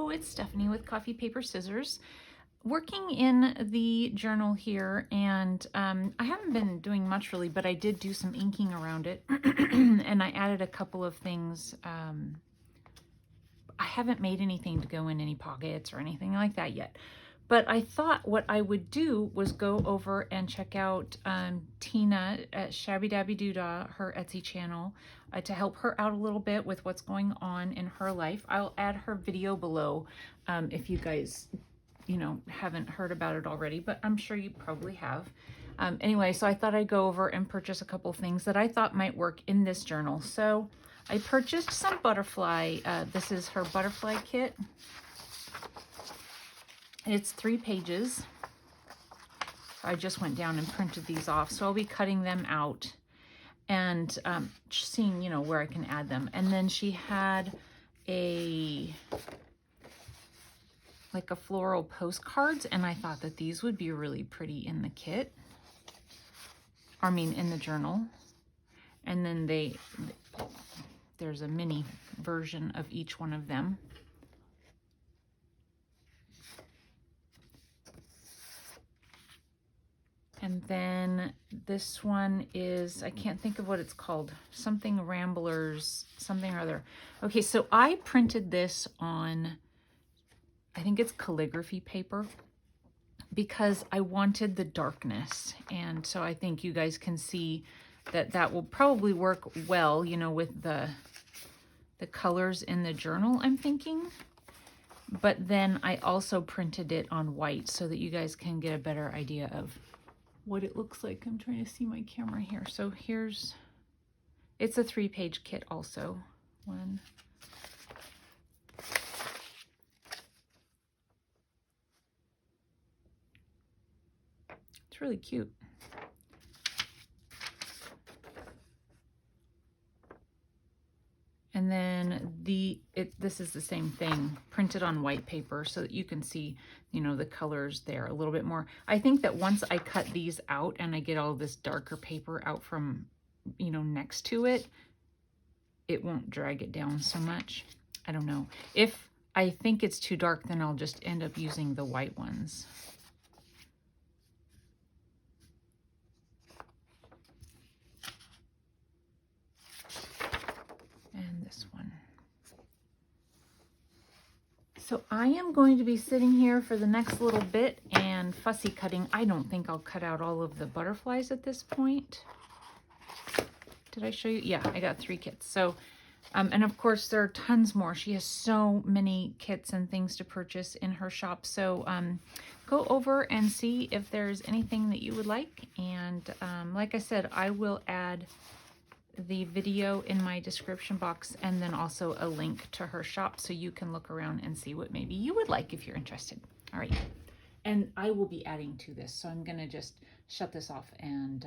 Hello, it's Stephanie with Coffee Paper Scissors. Working in the journal here, and I haven't been doing much really, but I did do some inking around it and I added a couple of things. I haven't made anything to go in any pockets or anything like that yet, but I thought what I would do was go over and check out Tina at Shabbydabbydoodah, her Etsy channel, to help her out a little bit with what's going on in her life. I'll add her video below if you guys, haven't heard about it already, but I'm sure you probably have. Anyway, so I thought I'd go over and purchase a couple things that I thought might work in this journal. So I purchased some butterfly. This is her butterfly kit. It's 3 pages. I just went down and printed these off, so I'll be cutting them out and seeing, where I can add them. And then she had like a floral postcards, and I thought that these would be really pretty in the kit. I mean, in the journal. And then there's a mini version of each one of them. And then this one is, I can't think of what it's called, something Ramblers, something or other. Okay, so I printed this on, I think it's calligraphy paper, because I wanted the darkness. And so I think you guys can see that that will probably work well, with the colors in the journal, I'm thinking. But then I also printed it on white so that you guys can get a better idea of what it looks like. I'm trying to see my camera here. So it's a 3-page kit also. It's really cute. And then this is the same thing, printed on white paper so that you can see, the colors there a little bit more. I think that once I cut these out and I get all this darker paper out from, next to it, it won't drag it down so much. I don't know. If I think it's too dark, then I'll just end up using the white ones. And this one. So I am going to be sitting here for the next little bit and fussy cutting. I don't think I'll cut out all of the butterflies at this point. Did I show you? Yeah, I got 3 kits. So, and of course there are tons more. She has so many kits and things to purchase in her shop. So go over and see if there's anything that you would like. And like I said, I will add the video in my description box, and then also a link to her shop so you can look around and see what maybe you would like if you're interested. All right. And I will be adding to this, so I'm going to just shut this off and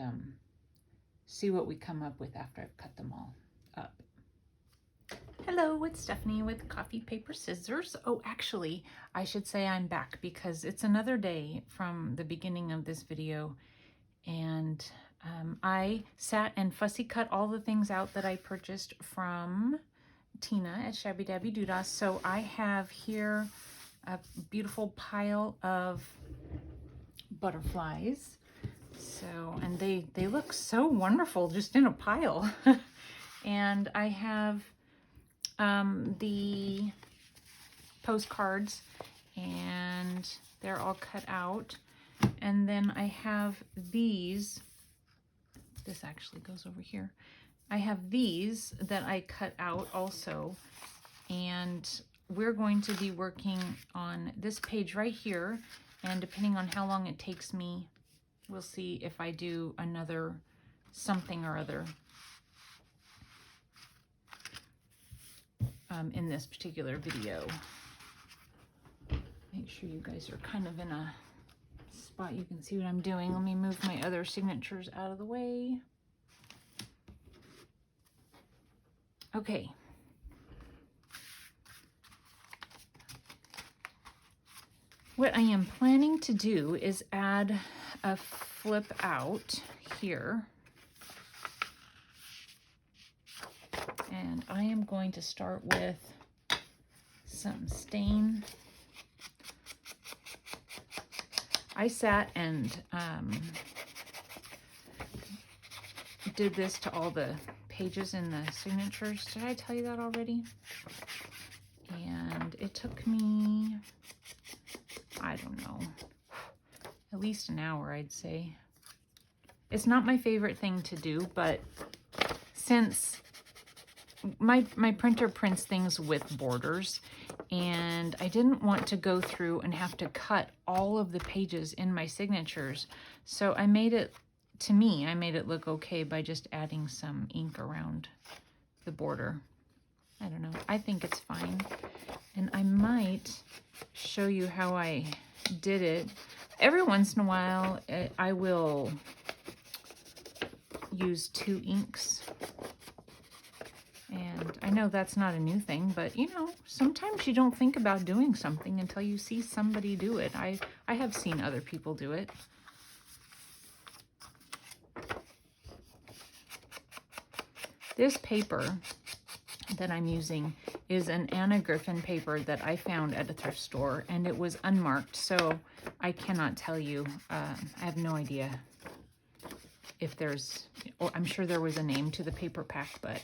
see what we come up with after I've cut them all up. Hello, it's Stephanie with Coffee Paper Scissors. Oh, actually, I should say I'm back because it's another day from the beginning of this video, and I sat and fussy cut all the things out that I purchased from Tina at Shabbydabbydoodah. So I have here a beautiful pile of butterflies. So, and they look so wonderful just in a pile. And I have the postcards, and they're all cut out. And then I have these. This actually goes over here. I have these that I cut out also, and we're going to be working on this page right here, and depending on how long it takes me, we'll see if I do another something or other in this particular video. Make sure you guys are kind of in a spot you can see what I'm doing. Let me move my other signatures out of the way. Okay. What I am planning to do is add a flip out here. And I am going to start with some stain. I sat and did this to all the pages in the signatures. Did I tell you that already? And it took me, I don't know, at least an hour, I'd say. It's not my favorite thing to do, but since my printer prints things with borders, and I didn't want to go through and have to cut all of the pages in my signatures, so I made it, to me, I made it look okay by just adding some ink around the border. I don't know, I think it's fine. And I might show you how I did it. Every once in a while, I will use 2 inks. And I know that's not a new thing, but you know, sometimes you don't think about doing something until you see somebody do it. I have seen other people do it. This paper that I'm using is an Anna Griffin paper that I found at a thrift store, and it was unmarked, so I cannot tell you. I have no idea if there's, or I'm sure there was a name to the paper pack, but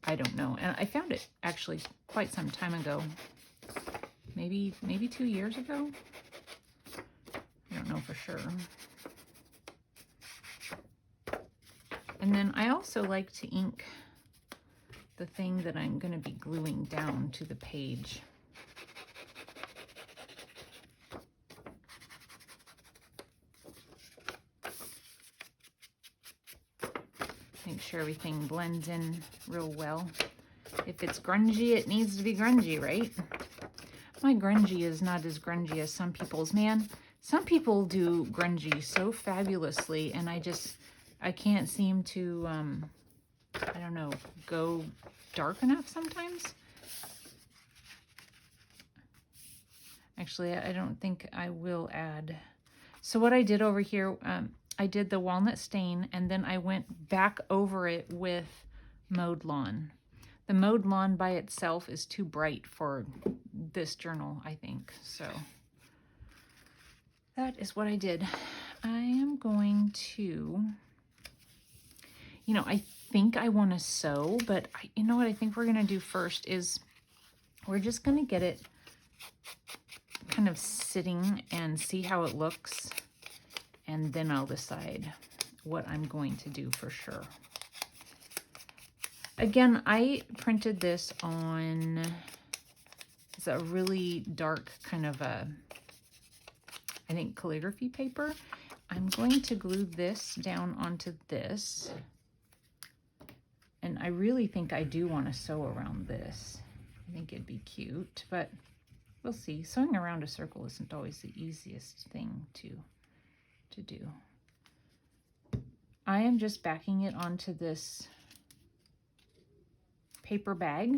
I don't know. And I found it actually quite some time ago, maybe 2 years ago. I don't know for sure. And then I also like to ink the thing that I'm going to be gluing down to the page. Make sure everything blends in real well. If it's grungy, it needs to be grungy, right? My grungy is not as grungy as some people's. Man, some people do grungy so fabulously, and I can't seem to, I don't know, go dark enough sometimes. Actually, I don't think I will add. So what I did over here, I did the walnut stain, and then I went back over it with mowed lawn. The mowed lawn by itself is too bright for this journal, I think. So that is what I did. I am going to, you know, I think I want to sew, but you know what I think we're going to do first is we're just going to get it kind of sitting and see how it looks, and then I'll decide what I'm going to do for sure. Again, I printed this on, it's a really dark kind of a, I think, calligraphy paper. I'm going to glue this down onto this. And I really think I do want to sew around this. I think it'd be cute, but we'll see. Sewing around a circle isn't always the easiest thing to do. I am just backing it onto this paper bag.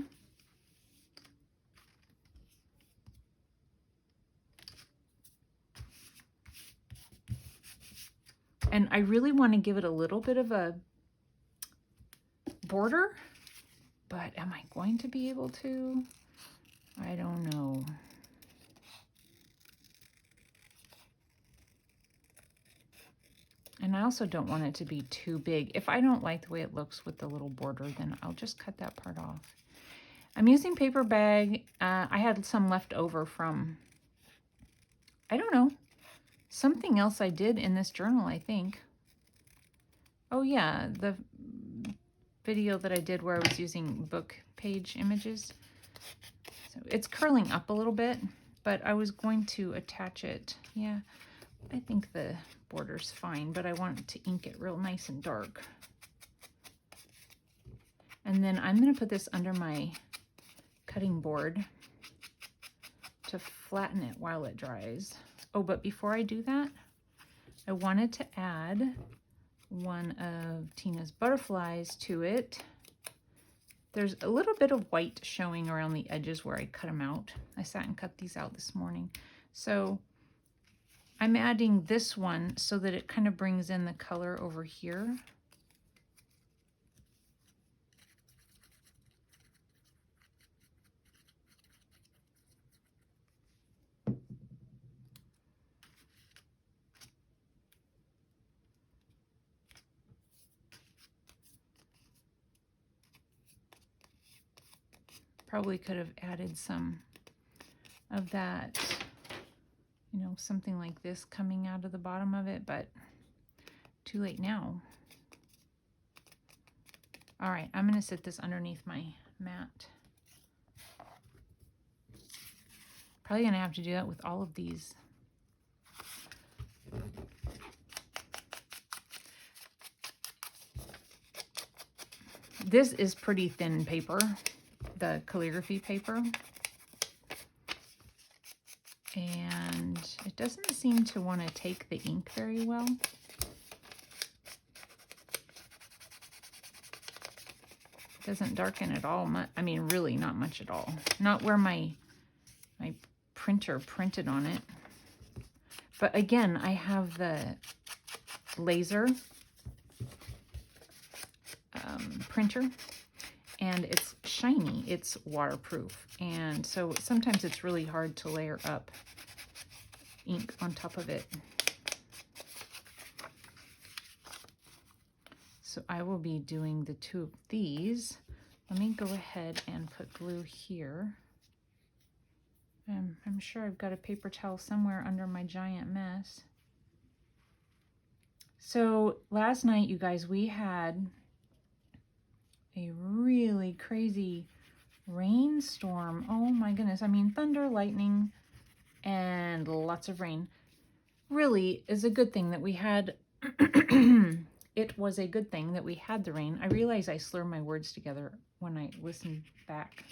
And I really want to give it a little bit of a border, but am I going to be able to? I don't know. And I also don't want it to be too big. If I don't like the way it looks with the little border, then I'll just cut that part off. I'm using paper bag. I had some left over from, I don't know, something else I did in this journal, I think. Oh yeah, the video that I did where I was using book page images. So it's curling up a little bit, but I was going to attach it. Yeah, I think the border's fine, but I want to ink it real nice and dark. And then I'm going to put this under my cutting board to flatten it while it dries. Oh, but before I do that, I wanted to add one of Tina's butterflies to it. There's a little bit of white showing around the edges where I cut them out. I sat and cut these out this morning. So I'm adding this one so that it kind of brings in the color over here. Probably could have added some of that, you know, something like this coming out of the bottom of it, but too late now. All right, I'm going to sit this underneath my mat. Probably going to have to do that with all of these. This is pretty thin paper, the calligraphy paper. And it doesn't seem to want to take the ink very well. It doesn't darken at all. I mean, really not much at all. Not where my printer printed on it. But again, I have the laser printer, and it's shiny, it's waterproof, and so sometimes it's really hard to layer up ink on top of it. So I will be doing the two of these. Let me go ahead and put glue here. I'm sure I've got a paper towel somewhere under my giant mess. So last night, you guys, we had a really crazy rainstorm. Oh my goodness. I mean, thunder, lightning, and lots of rain. Really is a good thing that we had. It was a good thing that we had the rain. I realize I slur my words together when I listen back.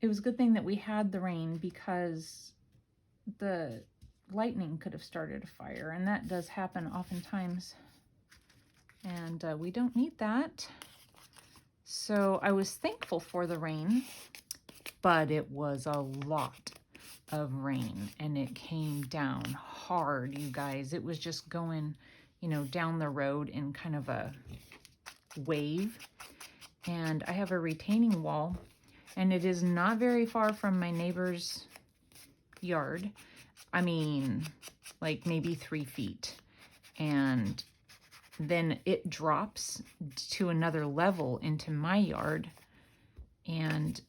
It was a good thing that we had the rain, because the lightning could have started a fire, and that does happen oftentimes. And we don't need that. So I was thankful for the rain, but it was a lot of rain, and it came down hard, you guys. It was just going, you know, down the road in kind of a wave. And I have a retaining wall, and it is not very far from my neighbor's yard. I mean, like maybe 3 feet. And then it drops to another level into my yard. And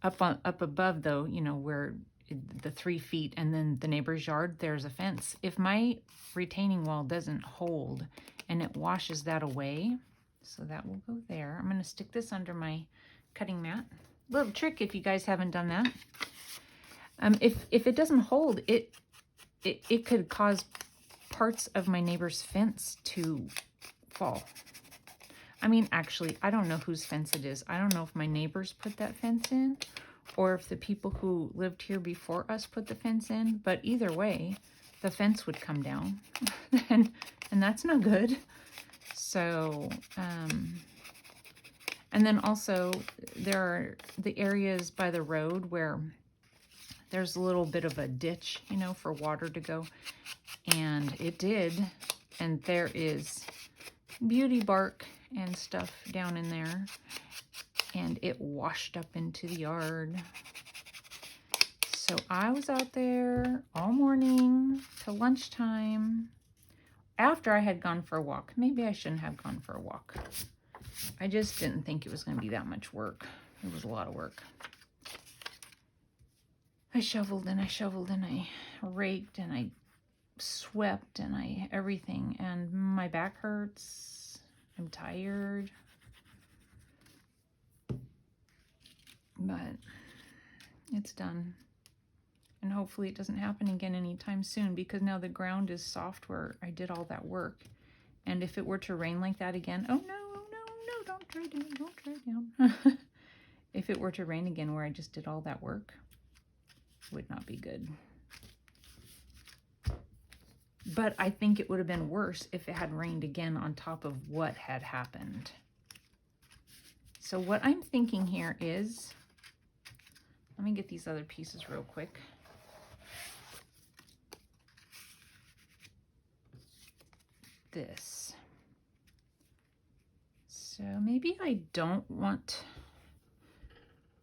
up above, though, you know, where the 3 feet and then the neighbor's yard, there's a fence. If my retaining wall doesn't hold and it washes that away, so that will go there. I'm going to stick this under my cutting mat. Little trick if you guys haven't done that. If it doesn't hold, it could cause parts of my neighbor's fence to fall. I mean, actually, I don't know whose fence it is. I don't know if my neighbors put that fence in or if the people who lived here before us put the fence in. But either way, the fence would come down, and that's no good. So, and then also there are the areas by the road where there's a little bit of a ditch, you know, for water to go. And it did. And there is beauty bark and stuff down in there. And it washed up into the yard. So I was out there all morning till lunchtime after I had gone for a walk. Maybe I shouldn't have gone for a walk. I just didn't think it was going to be that much work. It was a lot of work. I shoveled and I shoveled and I raked and I swept and everything. And my back hurts. I'm tired. But it's done. And hopefully it doesn't happen again anytime soon, because now the ground is soft where I did all that work. And if it were to rain like that again, oh no, don't try down, don't try down. If it were to rain again where I just did all that work, it would not be good. But I think it would have been worse if it had rained again on top of what had happened. So what I'm thinking here is, let me get these other pieces real quick. This. So maybe I don't want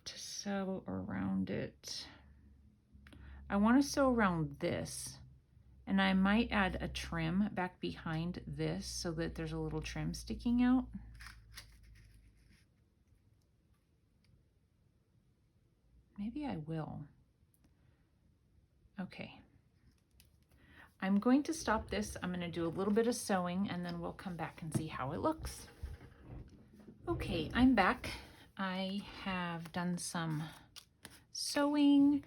to sew around it. I want to sew around this And I might add a trim back behind this so that there's a little trim sticking out. Maybe I will. Okay. I'm going to stop this. I'm going to do a little bit of sewing and then we'll come back and see how it looks. Okay, I'm back. I have done some sewing.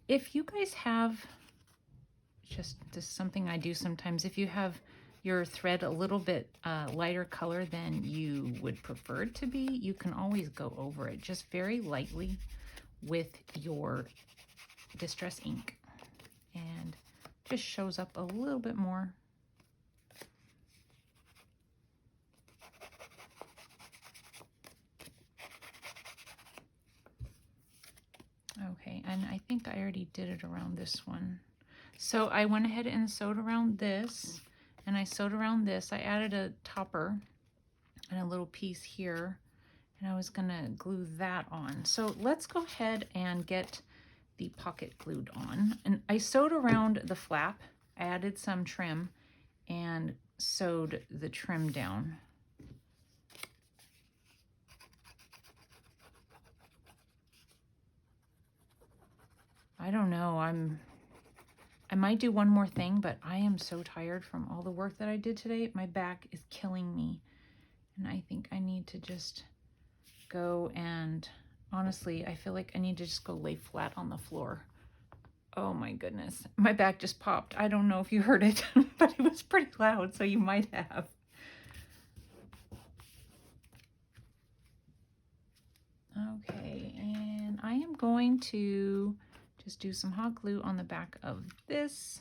If you guys have, just this is something I do sometimes, if you have your thread a little bit lighter color than you would prefer it to be, you can always go over it just very lightly with your distress ink, and just shows up a little bit more. Okay, and I think I already did it around this one. So I went ahead and sewed around this, and I sewed around this. I added a topper and a little piece here, and I was gonna glue that on. So let's go ahead and get the pocket glued on. And I sewed around the flap. I added some trim and sewed the trim down. I don't know, I might do one more thing, but I am so tired from all the work that I did today. My back is killing me. And I think I need to just go and, honestly, I feel like I need to just go lay flat on the floor. Oh my goodness. My back just popped. I don't know if you heard it, but it was pretty loud, so you might have. Okay, and I am going to just do some hot glue on the back of this.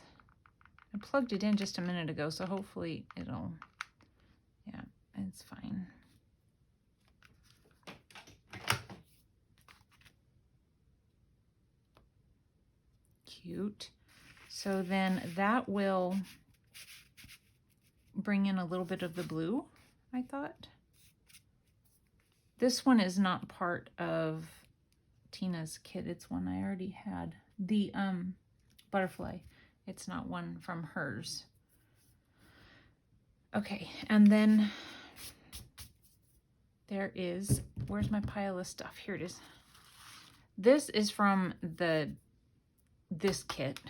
I plugged it in just a minute ago, so hopefully it'll, yeah, it's fine. Cute. So then that will bring in a little bit of the blue, I thought. This one is not part of Tina's kit. It's one I already had. The butterfly. It's not one from hers. Okay, and then there is, where's my pile of stuff? Here it is. This is from this kit,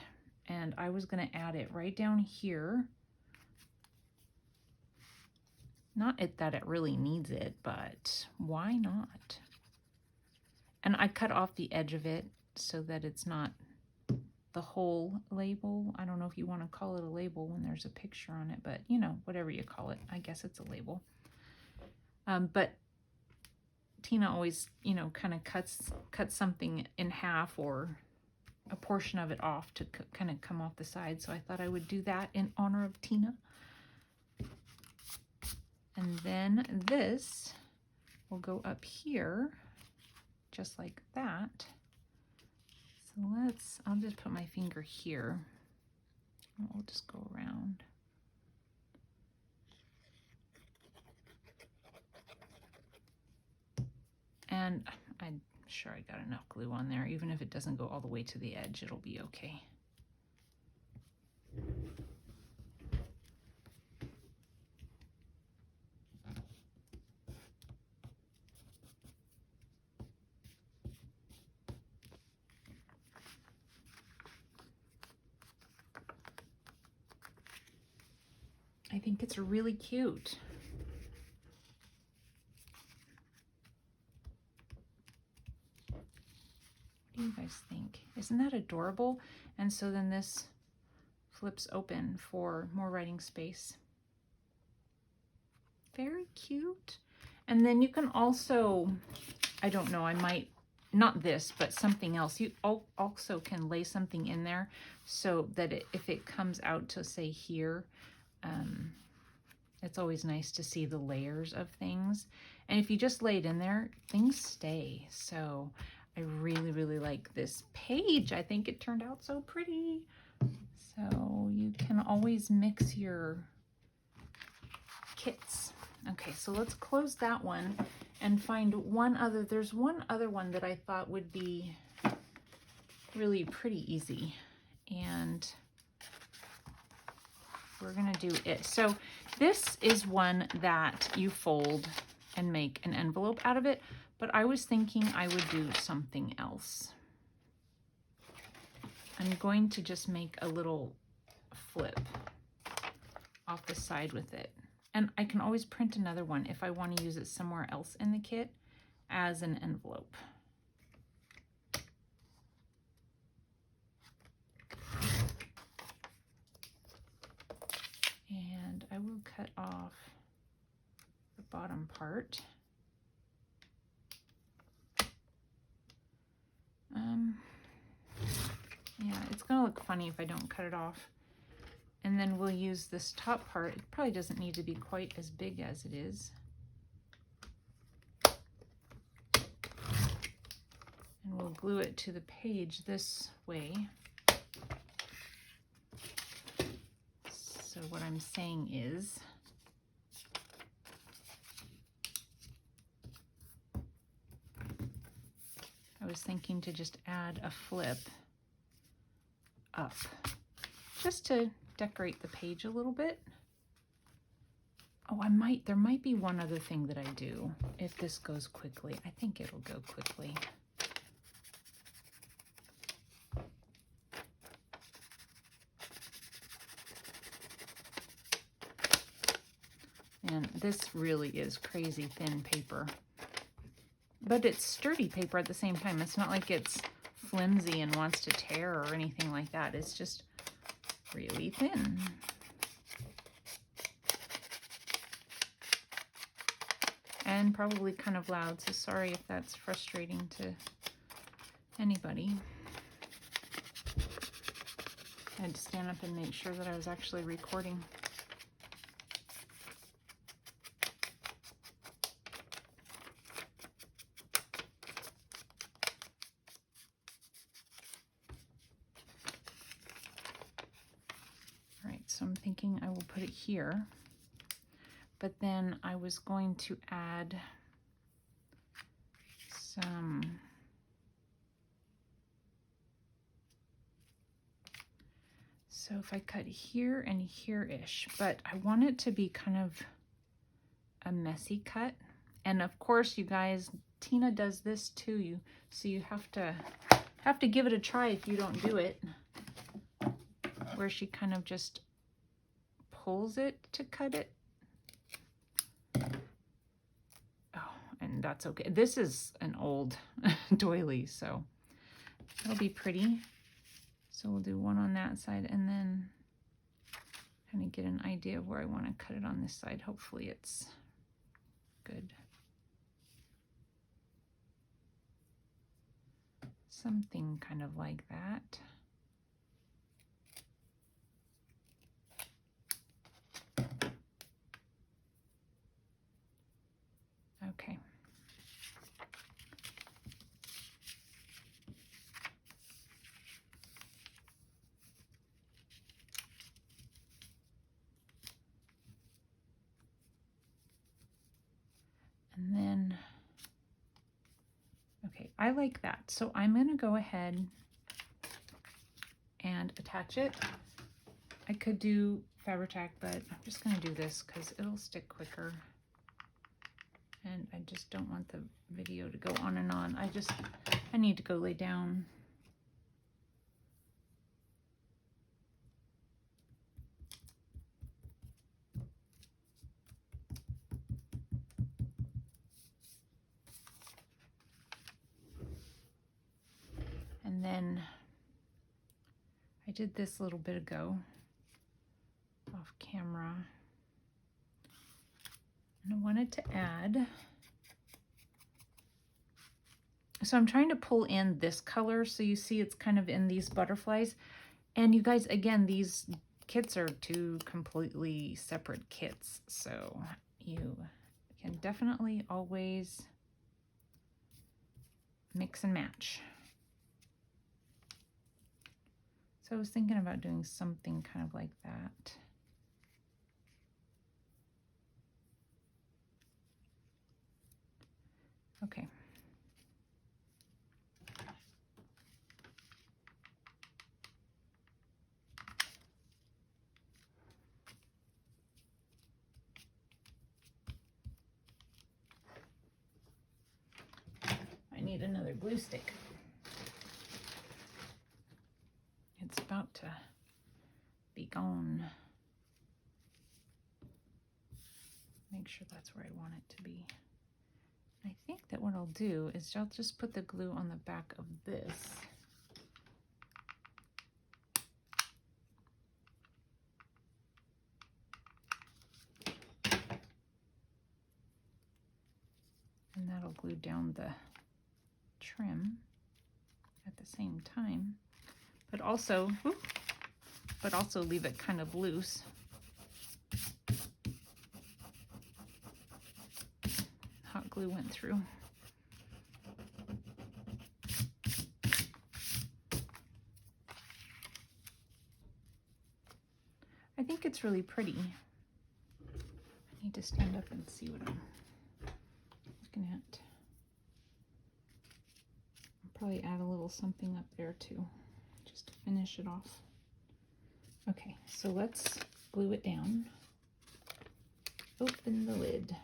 and I was gonna add it right down here. Not that it really needs it, but why not? And I cut off the edge of it so that it's not the whole label. I don't know if you want to call it a label when there's a picture on it, but you know, whatever you call it, I guess it's a label. But Tina always, you know, kind of cuts something in half or a portion of it off to kind of come off the side. So I thought I would do that in honor of Tina. And then this will go up here, just like that. So I'll just put my finger here. And we'll just go around. And I'm sure I got enough glue on there. Even if it doesn't go all the way to the edge, it'll be okay. I think it's really cute. What do you guys think? Isn't that adorable? And so then this flips open for more writing space. Very cute. And then you can also, I don't know, I might, not this, but something else. You also can lay something in there so that if it comes out to say here, it's always nice to see the layers of things. And if you just lay it in there, things stay. So I really, really like this page. I think it turned out so pretty. So you can always mix your kits. Okay, so let's close that one and find one other. There's one other one that I thought would be really pretty easy. And we're gonna do it. So this is one that you fold and make an envelope out of it, but I was thinking I would do something else. I'm going to just make a little flip off the side with it. And I can always print another one if I want to use it somewhere else in the kit as an envelope. And I will cut off the bottom part. Yeah, it's gonna look funny if I don't cut it off. And then we'll use this top part. It probably doesn't need to be quite as big as it is. And we'll glue it to the page this way. So what I'm saying is, I was thinking to just add a flip up, just to decorate the page a little bit. Oh, there might be one other thing that I do if this goes quickly. I think it'll go quickly. And this really is crazy thin paper, but it's sturdy paper at the same time. It's not like it's flimsy and wants to tear or anything like that. It's just really thin. And probably kind of loud, so sorry if that's frustrating to anybody. I had to stand up and make sure that I was actually recording. So I'm thinking I will put it here, but then I was going to add some so if I cut here and here-ish, but I want it to be kind of a messy cut. And of course, you guys, Tina does this too, so you have to give it a try if you don't do it, where she kind of just pulls it to cut it. Oh, and that's okay. This is an old doily, so it'll be pretty. So we'll do one on that side and then kind of get an idea of where I want to cut it on this side. Hopefully it's good. Something kind of like that. Okay. And then, okay, I like that. So I'm going to go ahead and attach it. I could do Fabri-Tac, but I'm just going to do this because it'll stick quicker. And I just don't want the video to go on and on. I need to go lay down. And then I did this a little bit ago off camera. And I wanted to add, so I'm trying to pull in this color so you see it's kind of in these butterflies. And you guys, again, these kits are two completely separate kits, so you can definitely always mix and match. So I was thinking about doing something kind of like that. Okay. need another glue stick. It's about to be gone. Make sure that's where I want it to be. I think that what I'll do is I'll just put the glue on the back of this. And that'll glue down the trim at the same time, but also leave it kind of loose. Hot glue went through. I think it's really pretty. I need to stand up and see what I'm looking at. I'll probably add a little something up there too, just to finish it off. Okay, so let's glue it down. Open the lid.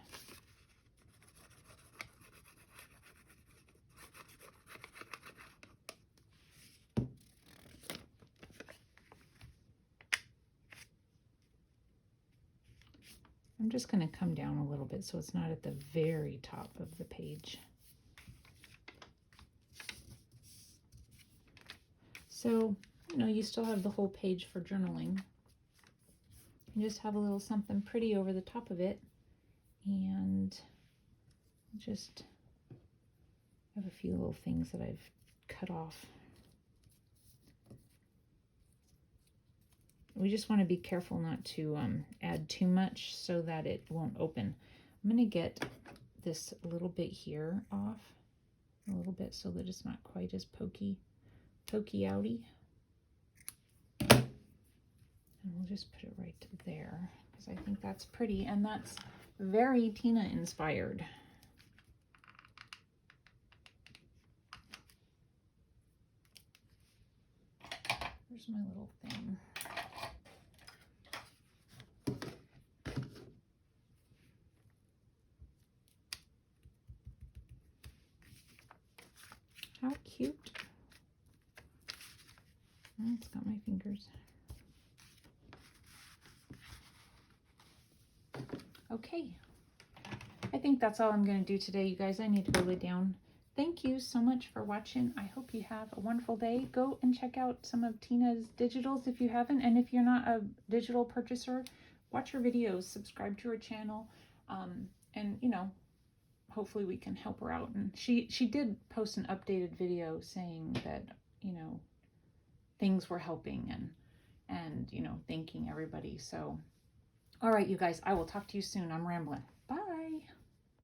I'm just going to come down a little bit so it's not at the very top of the page. So, you know, you still have the whole page for journaling. You just have a little something pretty over the top of it, and just have a few little things that I've cut off. We just want to be careful not to add too much so that it won't open. I'm going to get this little bit here off a little bit so that it's not quite as pokey outy. And we'll just put it right there because I think that's pretty, and that's very Tina inspired. Where's my little thing? How cute. Oh, it's got my fingers. Okay. I think that's all I'm going to do today, you guys. I need to go lay down. Thank you so much for watching. I hope you have a wonderful day. Go and check out some of Tina's digitals if you haven't. And if you're not a digital purchaser, watch her videos, subscribe to her channel, and, you know, hopefully we can help her out. And she did post an updated video saying that, you know, things were helping and you know, thanking everybody. So, all right, you guys, I will talk to you soon. I'm rambling.